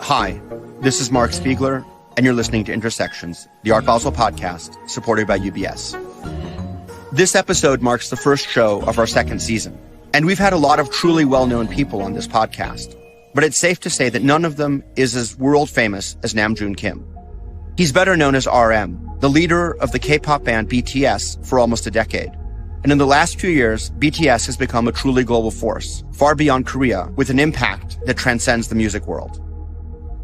Hi, this is Mark Spiegler, and you're listening to Intersections, the Art Basel podcast, supported by UBS. This episode marks the first show of our second season, and we've had a lot of truly well-known people on this podcast, but it's safe to say that none of them is as world-famous as Namjoon Kim. He's better known as RM, the leader of the K-pop band BTS for almost a decade. And in the last few years, BTS has become a truly global force, far beyond Korea, with an impact that transcends the music world.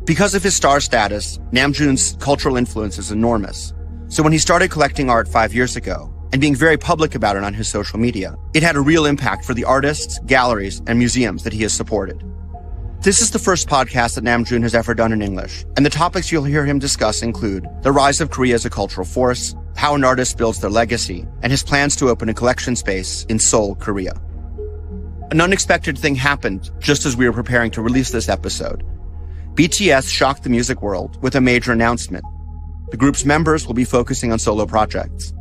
Because of his star status, Namjoon's cultural influence is enormous. So when he started collecting art 5 years ago, and being very public about it on his social media, it had a real impact for the artists, galleries, and museums that he has supported. This is the first podcast that Namjoon has ever done in English, and the topics you'll hear him discuss include the rise of Korea as a cultural force, how an artist builds their legacy, and his plans to open a collection space in Seoul, Korea. An unexpected thing happened just as we were preparing to release this episode. BTS shocked the music world with a major announcement. The group's members will be focusing on solo projects.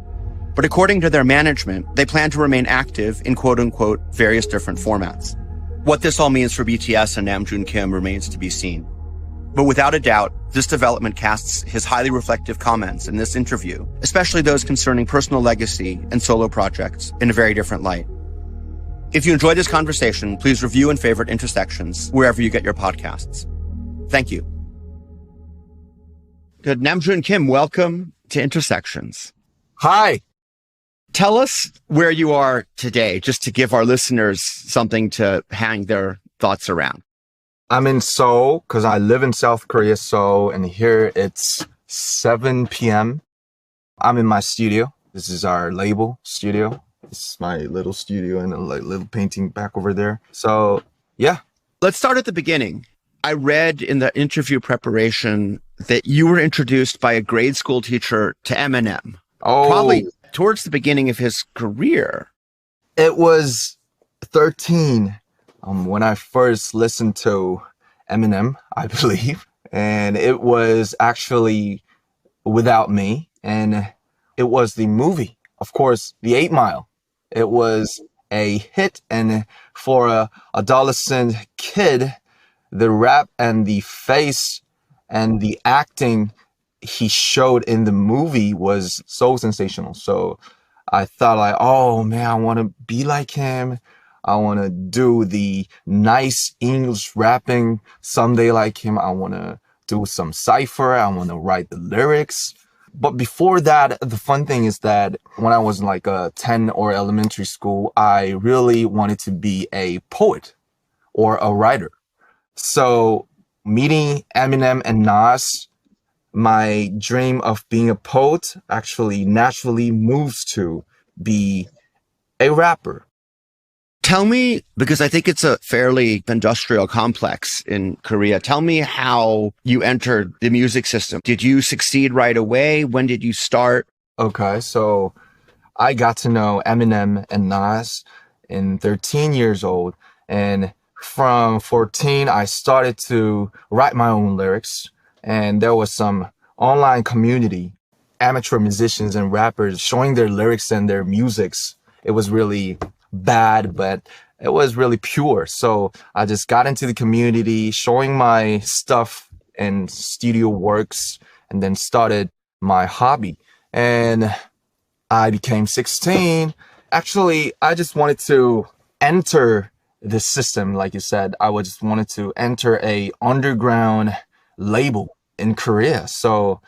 But according to their management, they plan to remain active in quote-unquote various different formats. What this all means for BTS and Namjoon Kim remains to be seen. But without a doubt, this development casts his highly reflective comments in this interview, especially those concerning personal legacy and solo projects, in a very different light. If you enjoyed this conversation, please review and favorite Intersections wherever you get your podcasts. Thank you. Good. Namjoon Kim, welcome to Intersections. Hi. Tell us where you are today, just to give our listeners something to hang their thoughts around. I'm in Seoul because I live in South Korea, Seoul, and here it's 7 p.m. I'm in my studio. This is our label studio. This is my little studio and a little painting back over there. So, yeah. Let's start at the beginning. I read in the interview preparation that you were introduced by a grade school teacher to Eminem. Oh. Probably towards the beginning of his career. It was 13 when I first listened to Eminem, I believe. And it was actually Without Me. And it was the movie, of course, The 8 Mile. It was a hit. And for a adolescent kid, the rap and the face and the acting he showed in the movie was so sensational. So I thought like, oh man, I want to be like him. I want to do the nice English rapping someday like him. I want to do some cypher. I want to write the lyrics. But before that, the fun thing is that when I was like 10 or elementary school, I really wanted to be a poet or a writer. So meeting Eminem and Nas, my dream of being a poet actually naturally moves to be a rapper. Tell me, because I think it's a fairly industrial complex in Korea, tell me how you entered the music system. Did you succeed right away? When did you start? Okay, so I got to know Eminem and Nas in 13 years old, and from 14, I started to write my own lyrics, and there was some online community, amateur musicians and rappers showing their lyrics and their musics. It was really bad, but it was really pure. So I just got into the community, showing my stuff and studio works, and then started my hobby. And I became 16. Actually, I just wanted to enter the system, like you said. I just wanted to enter a underground label in Korea. So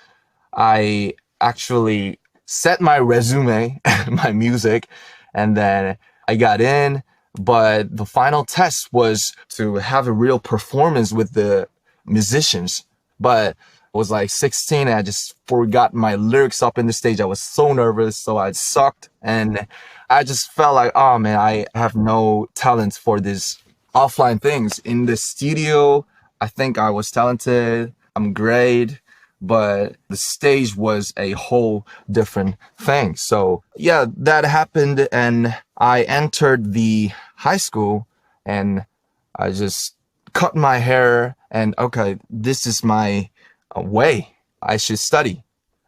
I actually set my resume, my music, and then I got in. But the final test was to have a real performance with the musicians. But I was like 16 and I just forgot my lyrics up in the stage. I was so nervous, so I sucked. And I just felt like, oh man, I have no talent for this offline things. In the studio, I think I was talented. I'm great. But the stage was a whole different thing. So yeah, that happened. And I entered the high school and I just cut my hair and okay, this is my way. I should study.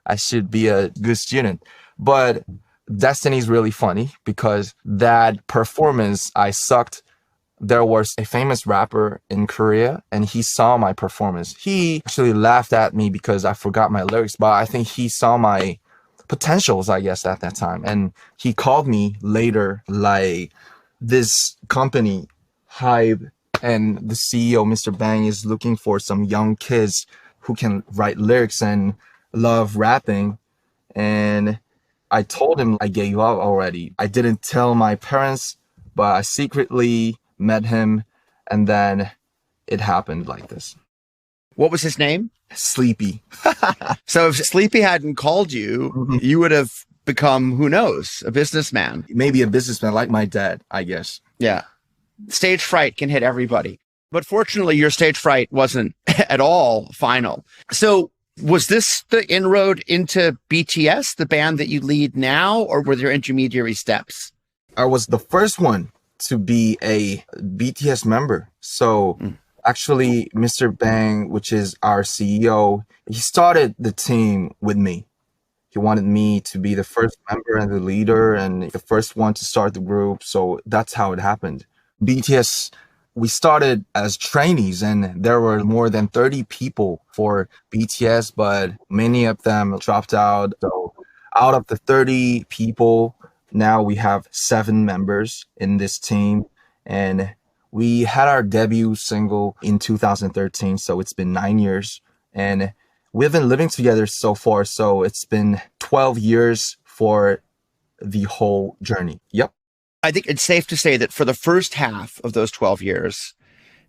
I should be a good student. But destiny is really funny because that performance, I sucked there was a famous rapper in Korea and he saw my performance. He actually laughed at me because I forgot my lyrics, but I think he saw my potentials, I guess, at that time. And he called me later, like, this company, Hype, and the CEO, Mr. Bang, is looking for some young kids who can write lyrics and love rapping. And I told him I gave up already. I didn't tell my parents, but I secretly met him, and then it happened like this. What was his name? Sleepy. So if Sleepy hadn't called you, you would have become, who knows, a businessman. Maybe a businessman like my dad, I guess. Yeah. Stage fright can hit everybody. But fortunately, your stage fright wasn't at all final. So was this the inroad into BTS, the band that you lead now, or were there intermediary steps? I was the first one to be a BTS member. So actually, Mr. Bang, which is our CEO, he started the team with me. He wanted me to be the first member and the leader and the first one to start the group. So that's how it happened. BTS, we started as trainees and there were more than 30 people for BTS, but many of them dropped out. So out of the 30 people, now we have 7 members in this team, and we had our debut single in 2013. So it's been 9 years, and we've been living together so far. So it's been 12 years for the whole journey. Yep. I think it's safe to say that for the first half of those 12 years,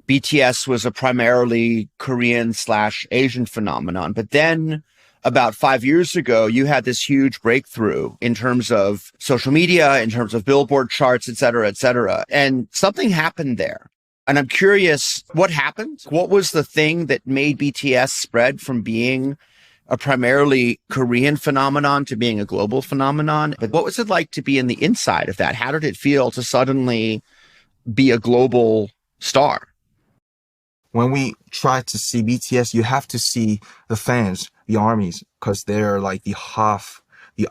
BTS was a primarily Korean/Asian phenomenon. But then about 5 years ago, you had this huge breakthrough in terms of social media, in terms of Billboard charts, et cetera, et cetera. And something happened there. And I'm curious, what happened? What was the thing that made BTS spread from being a primarily Korean phenomenon to being a global phenomenon? But what was it like to be in the inside of that? How did it feel to suddenly be a global star? When we try to see BTS, you have to see the fans, the armies, because they're like the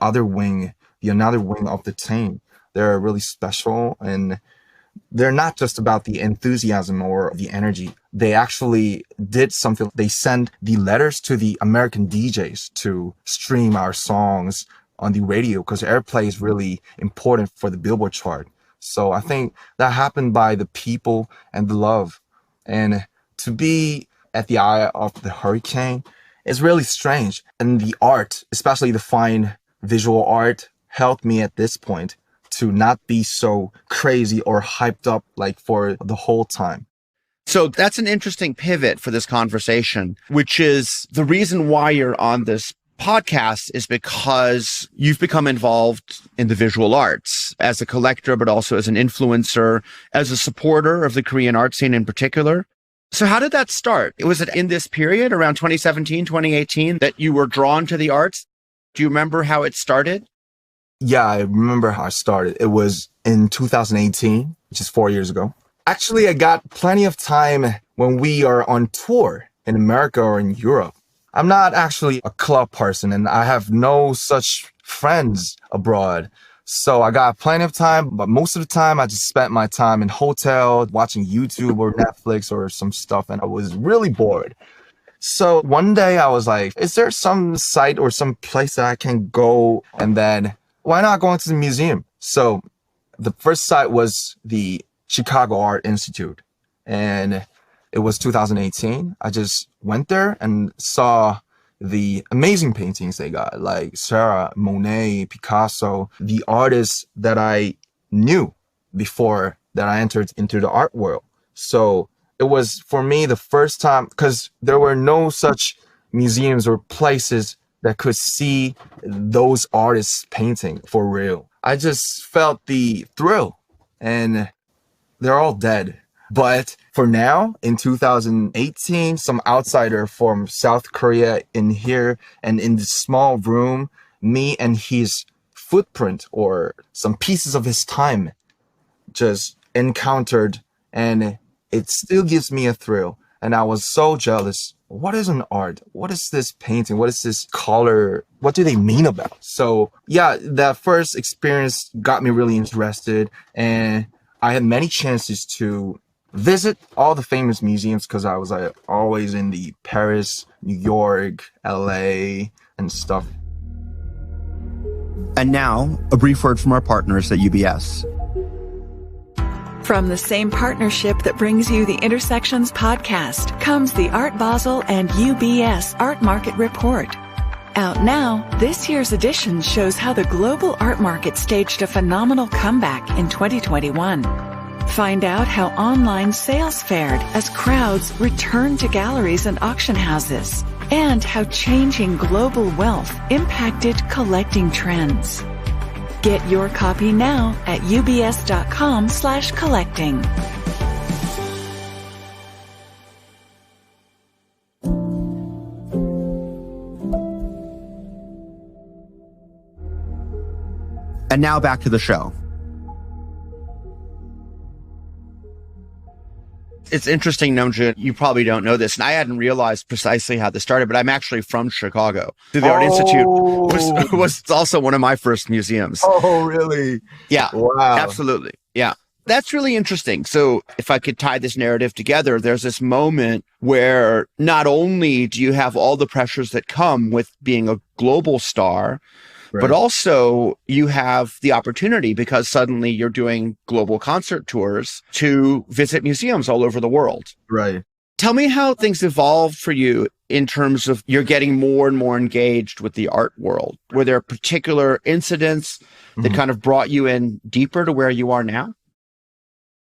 other wing, another wing of the team. They're really special, and they're not just about the enthusiasm or the energy. They actually did something. They sent the letters to the American DJs to stream our songs on the radio, because airplay is really important for the Billboard chart. So I think that happened by the people and the love. And to be at the eye of the hurricane is really strange. And the art, especially the fine visual art, helped me at this point to not be so crazy or hyped up like for the whole time. So that's an interesting pivot for this conversation, which is the reason why you're on this podcast is because you've become involved in the visual arts as a collector, but also as an influencer, as a supporter of the Korean art scene in particular. So how did that start? Was it in this period around 2017, 2018 that you were drawn to the arts? Do you remember how it started? Yeah, I remember how it started. It was in 2018, which is 4 years ago. Actually, I got plenty of time when we are on tour in America or in Europe. I'm not actually a club person and I have no such friends abroad. So I got plenty of time, but most of the time I just spent my time in hotel watching YouTube or Netflix or some stuff, and I was really bored. So one day I was like, is there some site or some place that I can go? And then why not go into the museum? So the first site was the Chicago Art Institute, and it was 2018. I just went there and saw the amazing paintings they got, like Sarah, Monet, Picasso, the artists that I knew before that I entered into the art world. So it was, for me, the first time, because there were no such museums or places that could see those artists painting for real. I just felt the thrill, and they're all dead. But for now, in 2018, some outsider from South Korea in here, and in this small room, me and his footprint or some pieces of his time just encountered, and it still gives me a thrill. And I was so jealous. What is an art? What is this painting? What is this color? What do they mean about? So yeah, that first experience got me really interested, and I had many chances to visit all the famous museums because I was always in the Paris, New York, LA, and stuff. And now, a brief word from our partners at UBS. From the same partnership that brings you the Intersections podcast comes the Art Basel and UBS Art Market Report. Out now, this year's edition shows how the global art market staged a phenomenal comeback in 2021. Find out how online sales fared as crowds returned to galleries and auction houses, and how changing global wealth impacted collecting trends. Get your copy now at ubs.com/collecting. And now back to the show. It's interesting, Namjoon, you probably don't know this, and I hadn't realized precisely how this started, but I'm actually from Chicago. The Art Institute was also one of my first museums. Oh, really? Yeah, wow. Absolutely. Yeah. That's really interesting. So if I could tie this narrative together, there's this moment where not only do you have all the pressures that come with being a global star, but also you have the opportunity because suddenly you're doing global concert tours to visit museums all over the world. Right. Tell me how things evolved for you in terms of you're getting more and more engaged with the art world. Were there particular incidents that kind of brought you in deeper to where you are now?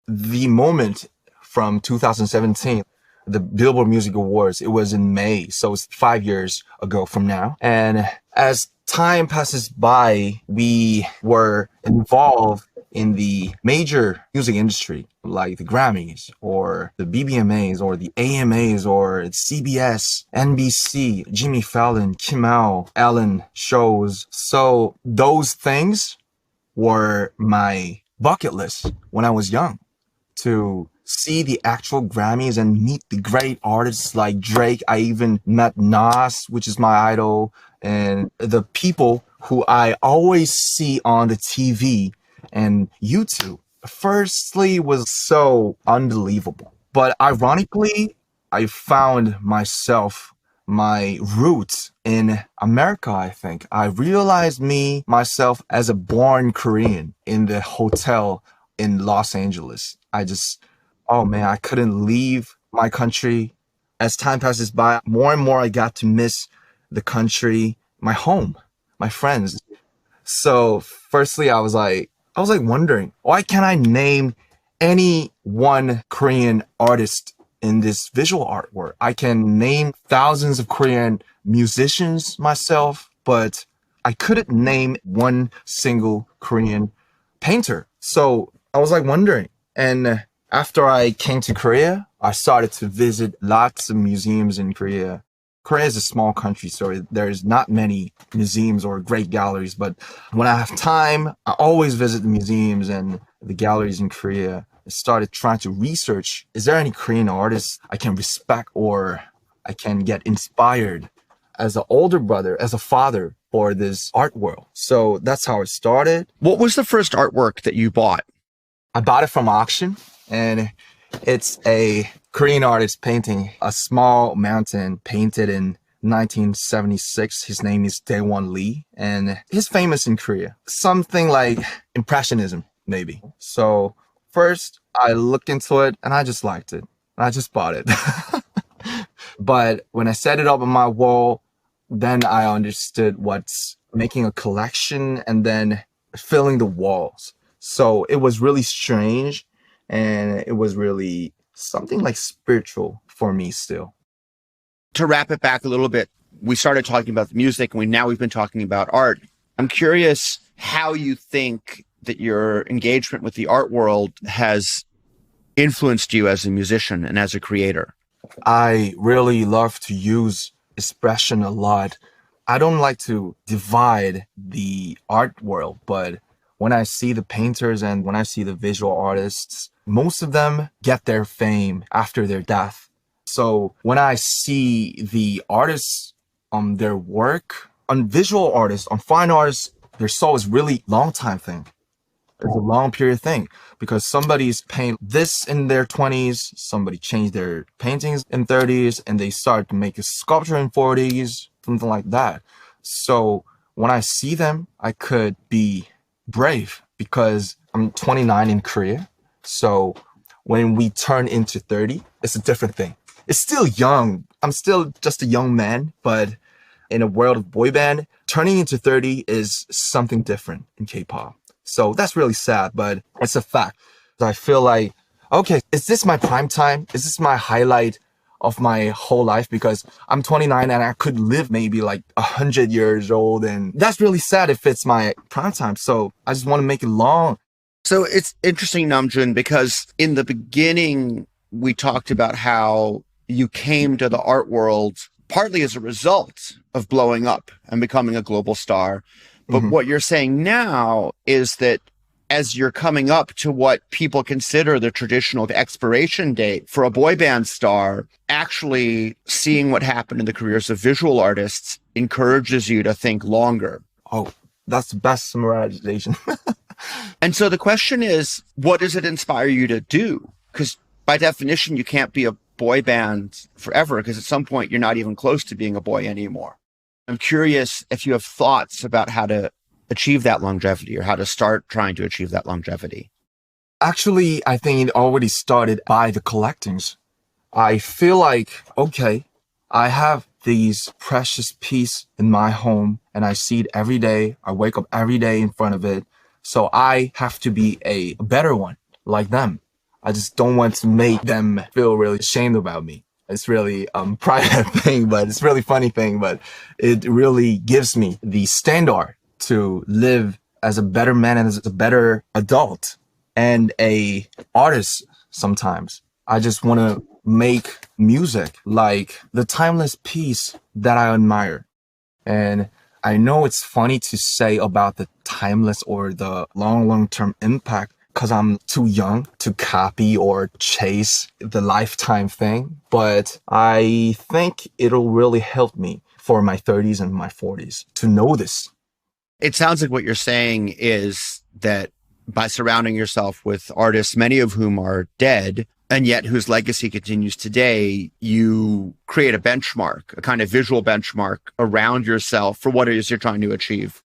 The moment from 2017, the Billboard Music Awards, it was in May. So it's 5 years ago from now. And as time passes by, we were involved in the major music industry, like the Grammys or the BBMAs or the AMAs or CBS, NBC, Jimmy Fallon, Kimmel, Ellen shows. So those things were my bucket list when I was young, to see the actual Grammys and meet the great artists like Drake. I even met Nas, which is my idol, and the people who I always see on the TV and YouTube. Firstly, was so unbelievable. But ironically, I found my roots in America, I think. I realized myself as a born Korean in the hotel in Los Angeles. I couldn't leave my country. As time passes by, more and more I got to miss the country, my home, my friends. So firstly, I was wondering, why can't I name any one Korean artist in this visual artwork? I can name thousands of Korean musicians myself, but I couldn't name one single Korean painter. So I was wondering. And after I came to Korea, I started to visit lots of museums in Korea. Korea is a small country, so there's not many museums or great galleries. But when I have time, I always visit the museums and the galleries in Korea. I started trying to research, is there any Korean artists I can respect or I can get inspired as an older brother, as a father for this art world? So that's how it started. What was the first artwork that you bought? I bought it from auction, and it's a Korean artist painting a small mountain painted in 1976. His name is Daewon Lee, and he's famous in Korea. Something like Impressionism, maybe. So first, I looked into it, and I just liked it. I just bought it. But when I set it up on my wall, then I understood what's making a collection and then filling the walls. So it was really strange, and it was really something like spiritual for me still. To wrap it back a little bit, we started talking about the music, and we've been talking about art. I'm curious how you think that your engagement with the art world has influenced you as a musician and as a creator. I really love to use expression a lot. I don't like to divide the art world, but when I see the painters and when I see the visual artists, most of them get their fame after their death. So when I see the artists on their work, on visual artists, on fine artists, their soul is really long time thing. It's a long period thing because somebody's paint this in their 20s, somebody changed their paintings in 30s, and they start to make a sculpture in 40s, something like that. So when I see them, I could be brave because I'm 29 in Korea. So when we turn into 30, it's a different thing. It's still young. I'm still just a young man, but in a world of boy band, turning into 30 is something different in K-pop. So that's really sad, but it's a fact. I feel like, okay, is this my prime time? Is this my highlight of my whole life? Because I'm 29 and I could live maybe like 100 years old. And that's really sad if it's my prime time. So I just want to make it long. So it's interesting, Namjoon, because in the beginning, we talked about how you came to the art world partly as a result of blowing up and becoming a global star. But what you're saying now is that as you're coming up to what people consider the traditional expiration date for a boy band star, actually seeing what happened in the careers of visual artists encourages you to think longer. Oh, that's the best summarization. And so the question is, what does it inspire you to do? Because by definition, you can't be a boy band forever, because at some point you're not even close to being a boy anymore. I'm curious if you have thoughts about how to achieve that longevity or how to start trying to achieve that longevity. Actually, I think it already started by the collectings. I feel like, okay, I have these precious piece in my home and I see it every day. I wake up every day in front of it. So I have to be a better one like them. I just don't want to make them feel really ashamed about me. It's really private thing, but it's really funny thing, but it really gives me the standard to live as a better man and as a better adult and a artist sometimes. I just want to make music like the timeless piece that I admire. And I know it's funny to say about the timeless or the long-term impact because I'm too young to copy or chase the lifetime thing. But I think it'll really help me for my 30s and my 40s to know this. It sounds like what you're saying is that by surrounding yourself with artists, many of whom are dead, and yet whose legacy continues today, you create a benchmark, a kind of visual benchmark around yourself for what it is you're trying to achieve.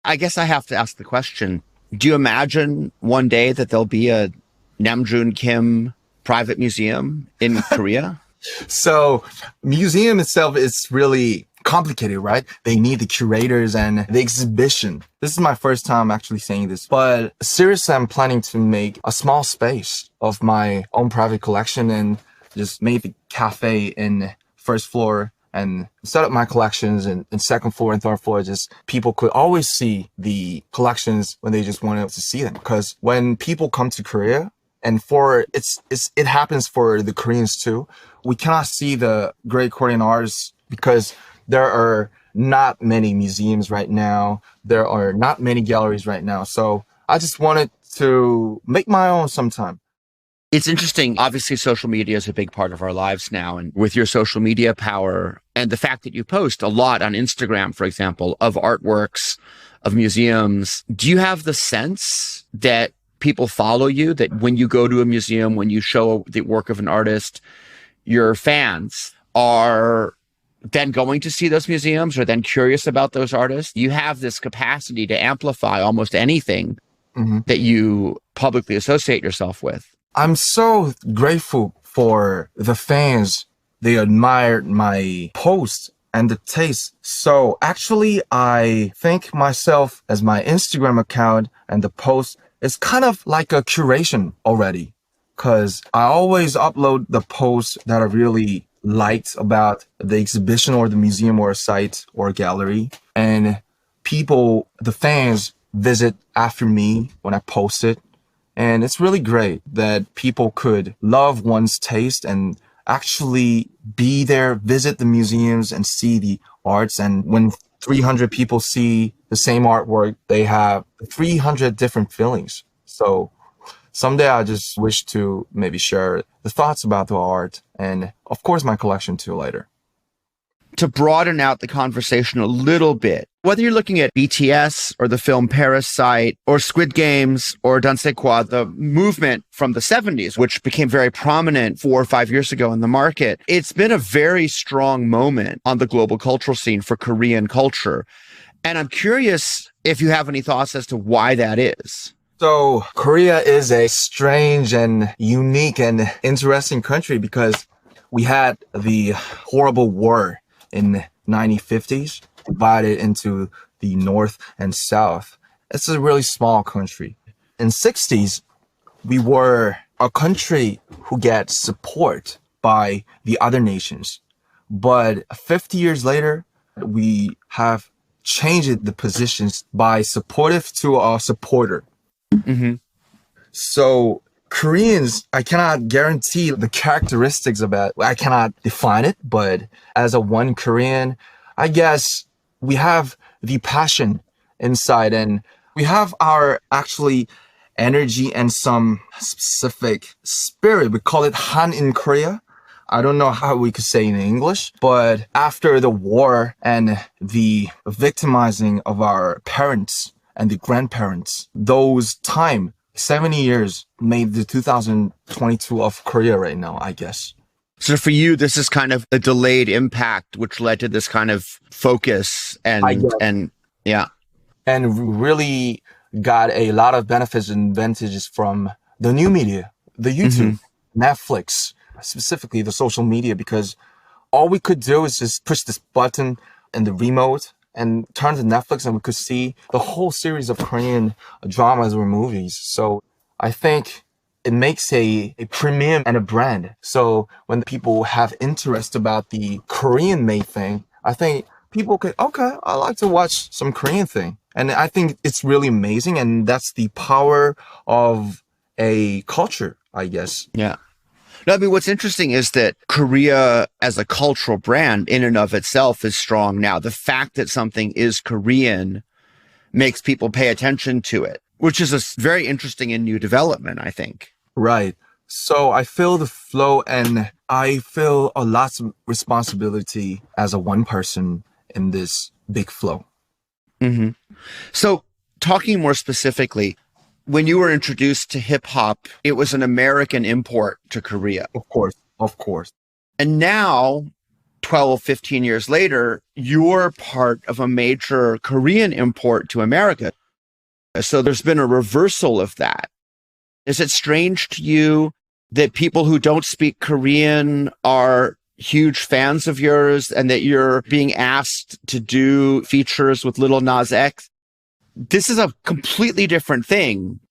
I guess I have to ask the question, do you imagine one day that there'll be a Namjoon Kim private museum in Korea? So museum itself is really complicated, right? They need the curators and the exhibition. This is my first time actually saying this, but seriously, I'm planning to make a small space of my own private collection and just make the cafe in first floor and set up my collections in second floor and third floor. Just people could always see the collections when they just wanted to see them. Because when people come to Korea, and it happens for the Koreans too, we cannot see the great Korean artists because there are not many museums right now. There are not many galleries right now. So I just wanted to make my own sometime. It's interesting. Obviously, social media is a big part of our lives now. And with your social media power and the fact that you post a lot on Instagram, for example, of artworks, of museums, do you have the sense that people follow you, that when you go to a museum, when you show the work of an artist, your fans are then going to see those museums or then curious about those artists? You have this capacity to amplify almost anything that you publicly associate yourself with. I'm so grateful for the fans. They admired my post and the taste. So actually, I think myself as my Instagram account and the post is kind of like a curation already, because I always upload the posts that I really liked about the exhibition or the museum or a site or a gallery. And people, the fans, visit after me when I post it. And it's really great that people could love one's taste and actually be there, visit the museums and see the arts. And when 300 people see the same artwork, they have 300 different feelings. So someday I just wish to maybe share the thoughts about the art and of course my collection too later. to broaden out the conversation a little bit, whether you're looking at BTS or the film Parasite or Squid Games or Dansekwa, the movement from the 70s, which became very prominent 4 or 5 years ago in the market, it's been a very strong moment on the global cultural scene for Korean culture. And I'm curious if you have any thoughts as to why that is. So Korea is a strange and unique and interesting country because we had the horrible war in 1950s, divided into the North and South. It's a really small country. In 60s, we were a country who gets support by the other nations. But 50 years later, we have changed the positions by supportive to a supporter. Mm-hmm. So Koreans, I cannot guarantee the characteristics of it. I cannot define it, but as a one Korean, I guess we have the passion inside and we have our actually energy and some specific spirit. We call it Han in Korea. I don't know how we could say in English, but after the war and the victimizing of our parents and the grandparents, those time, 70 years made the 2022 of Korea right now, I guess. So for you, this is kind of a delayed impact, which led to this kind of focus and yeah. And really got a lot of benefits and advantages from the new media, the YouTube, Netflix, specifically the social media, because all we could do is just push this button and the remote and turn to Netflix and we could see the whole series of Korean dramas or movies. So I think it makes a premium and a brand. So when people have interest about the Korean made thing, I think people could, okay, I like to watch some Korean thing. And I think it's really amazing. And that's the power of a culture, I guess. Yeah. No, I mean, what's interesting is that Korea as a cultural brand in and of itself is strong now. The fact that something is Korean makes people pay attention to it, which is a very interesting and new development, I think. Right. So I feel the flow and I feel a lot of responsibility as a one person in this big flow. Mm-hmm. So talking more specifically, when you were introduced to hip hop, it was an American import to Korea. Of course. And now, 12, 15 years later, you're part of a major Korean import to America. So there's been a reversal of that. Is it strange to you that people who don't speak Korean are huge fans of yours and that you're being asked to do features with Lil Nas X? This is a completely different thing.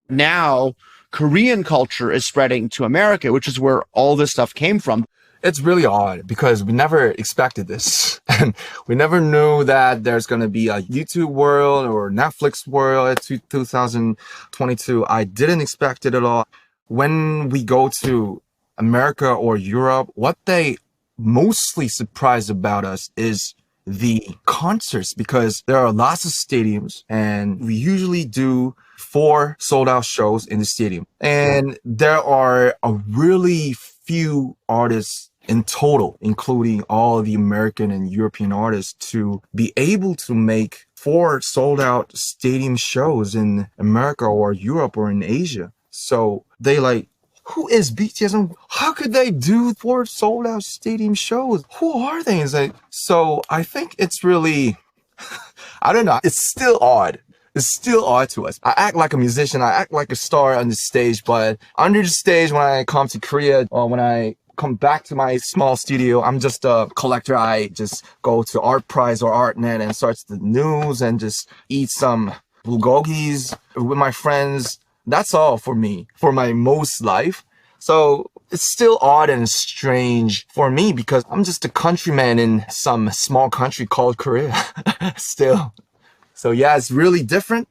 Now, Korean culture is spreading to America, which is where all this stuff came from. It's really odd because we never expected this. And we never knew that there's going to be a YouTube world or Netflix world at 2022. I didn't expect it at all. When we go to America or Europe, what they mostly surprised about us is the concerts, because there are lots of stadiums and we usually do 4 sold out shows in the stadium. And there are a really few artists in total, including all the American and European artists, to be able to make 4 sold out stadium shows in America or Europe or in Asia. So they like, who is BTS and how could they do 4 sold out stadium shows? Who are they? It's like, so I think it's really, I don't know. It's still odd. It's still odd to us. I act like a musician. I act like a star on the stage, but under the stage, when I come to Korea or when I come back to my small studio, I'm just a collector. I just go to Art Prize or ArtNet and search the news and just eat some bulgogis with my friends. That's all for me, for my most life. So it's still odd and strange for me because I'm just a countryman in some small country called Korea still. So yeah, it's really different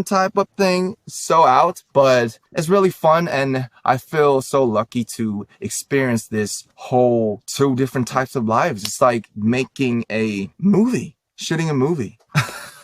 type of thing, so out, but it's really fun. And I feel so lucky to experience this whole 2 different types of lives. It's like making a movie, shooting a movie.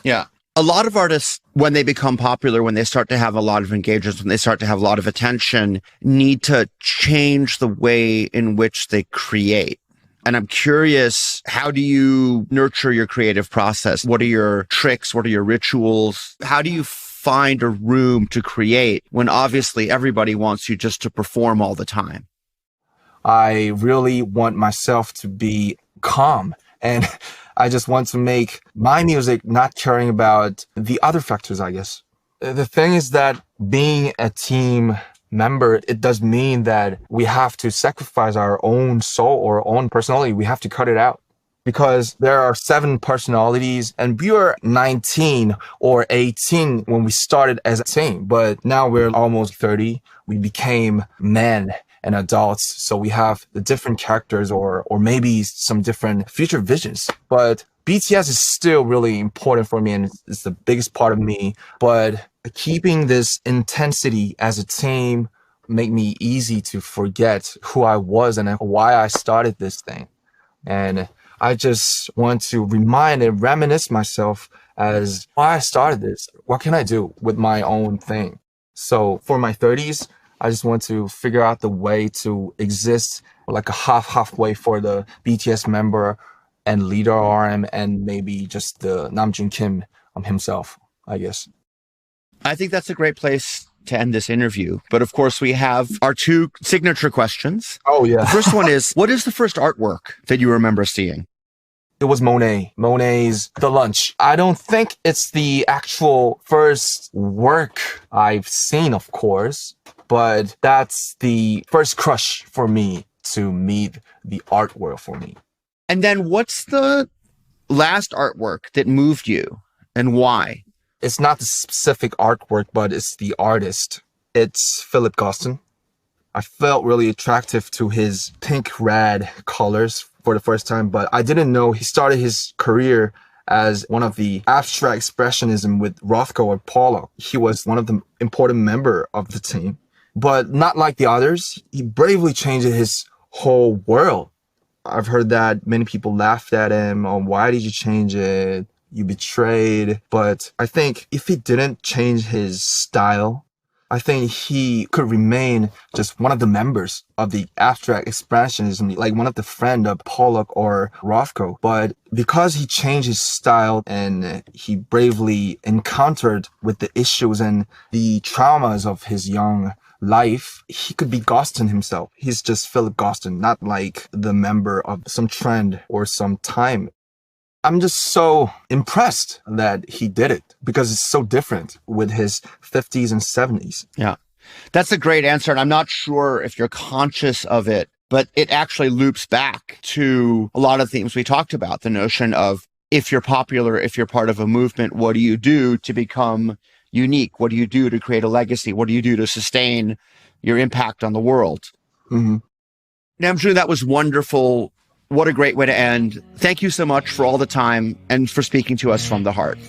Yeah. A lot of artists, when they become popular, when they start to have a lot of engagements, when they start to have a lot of attention, need to change the way in which they create. And I'm curious, how do you nurture your creative process? What are your tricks? What are your rituals? How do you find a room to create when obviously everybody wants you just to perform all the time? I really want myself to be calm, and I just want to make my music not caring about the other factors, I guess. The thing is that being a team member, it does mean that we have to sacrifice our own soul or our own personality. We have to cut it out because there are 7 personalities and we were 19 or 18 when we started as a team, but now we're almost 30. We became men and adults. So we have the different characters or maybe some different future visions. But BTS is still really important for me and it's the biggest part of me. But keeping this intensity as a team make me easy to forget who I was and why I started this thing. And I just want to remind and reminisce myself as why I started this. What can I do with my own thing? So for my 30s, I just want to figure out the way to exist like a halfway for the BTS member and leader RM and maybe just the Namjoon Kim himself, I guess. I think that's a great place to end this interview. But of course, we have our 2 signature questions. Oh, yeah. The first one is, what is the first artwork that you remember seeing? It was Monet. Monet's The Lunch. I don't think it's the actual first work I've seen, of course, but that's the first crush for me to meet the art world for me. And then what's the last artwork that moved you and why? It's not the specific artwork, but it's the artist. It's Philip Gostin. I felt really attractive to his pink-red colors for the first time, but I didn't know he started his career as one of the abstract expressionism with Rothko or Pollock. He was one of the important member of the team, but not like the others. He bravely changed his whole world. I've heard that many people laughed at him on why did you change it? You betrayed. But I think if he didn't change his style, I think he could remain just one of the members of the abstract expressionism, like one of the friend of Pollock or Rothko. But because he changed his style and he bravely encountered with the issues and the traumas of his young life, he could be Gostin himself. He's just Philip Gostin, not like the member of some trend or some time. I'm just so impressed that he did it because it's so different with his 50s and 70s. Yeah, that's a great answer. And I'm not sure if you're conscious of it, but it actually loops back to a lot of themes we talked about. The notion of if you're popular, if you're part of a movement, what do you do to become unique? What do you do to create a legacy? What do you do to sustain your impact on the world? Mm-hmm. Namjoon, that was wonderful. What a great way to end. Thank you so much for all the time and for speaking to us from the heart.